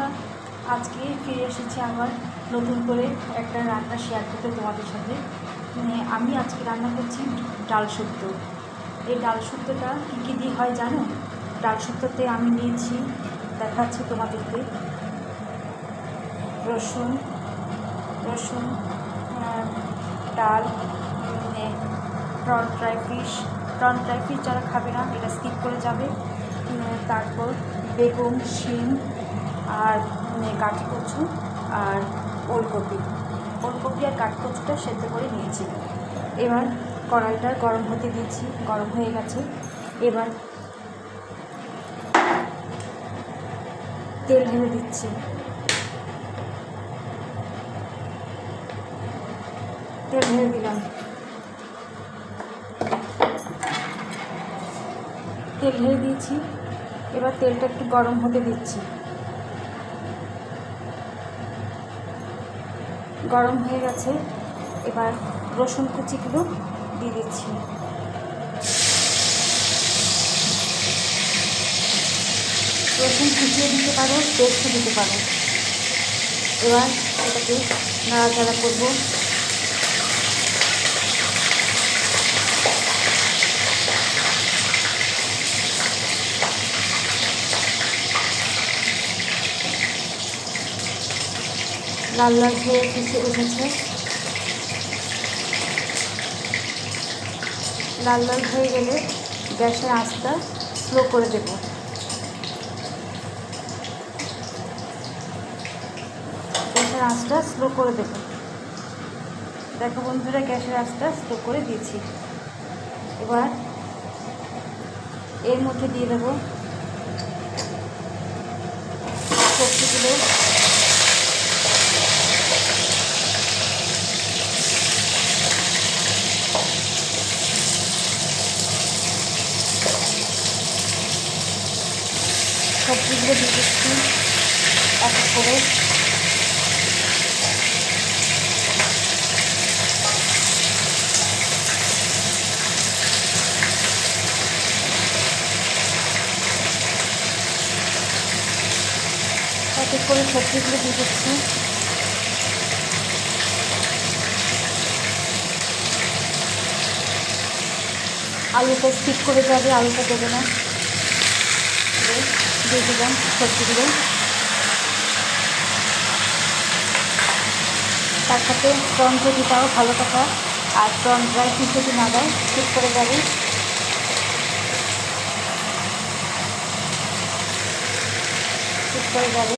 বন্ধুরা, আজকে ফিরে এসেছি আবার নতুন করে একটা রান্না শেয়ার করতে তোমাদের সাথে। আমি আজকে রান্না করছি ডাল শুক্তো। এই ডাল শুক্তোটা কী কী দিয়ে হয় জানো? ডাল শুক্তোতে আমি নিয়েছি, দেখাচ্ছি তোমাদেরকে, রসুন রসুন ডাল, প্রন ফ্রাই ফিশ যারা খাবে না এটা স্কিপ করে যাবে। তারপর বেগুন, শিম আর কাঠকচু আর ওলকপি আর কাঠকচুটা সেদ্ধ করে নিয়েছি। এবার কড়াইটা গরম হতে দিয়েছি, গরম হয়ে গেছে। এবার তেল ঢেলে দিচ্ছি। তেল ঢেলে দিলাম, তেল ঢেলে দিয়েছি। এবার তেলটা একটু গরম হতে দিচ্ছি। গরম হয়ে গেছে, এবার রসুন কুচিগুলো দিয়ে দিচ্ছি। রসুন কুচিয়ে দিতে পারো, পেস্টও দিতে পারো। এবার এটাকে নাড়াচাড়া করবো। লাল লাল হয়ে উঠেছে, লাল লাল হয়ে গেলে গ্যাসের আঁচটা স্লো করে দেব। গ্যাসের আঁচটা স্লো করে দেব। দেখো বন্ধুরা, গ্যাসের আঁচটা স্লো করে দিয়েছি। এবার এর মধ্যে দিয়ে দেবো সবজিগুলো। সবজিগুলো দিয়ে দিচ্ছি এক এক করে। এক এক করে সবজিগুলো দিয়ে দিচ্ছি। আলুটা স্কিপ করে যাবে, আলুটা দেবে না। দিয়ে দিলাম সবজিগুলো। তার সাথে প্রন যদি দাও ভালো কথা, আর প্রন ড্রাই ফিশ যদি না দাও স্কিপ করে যাবে। স্কিপ করে যাবে।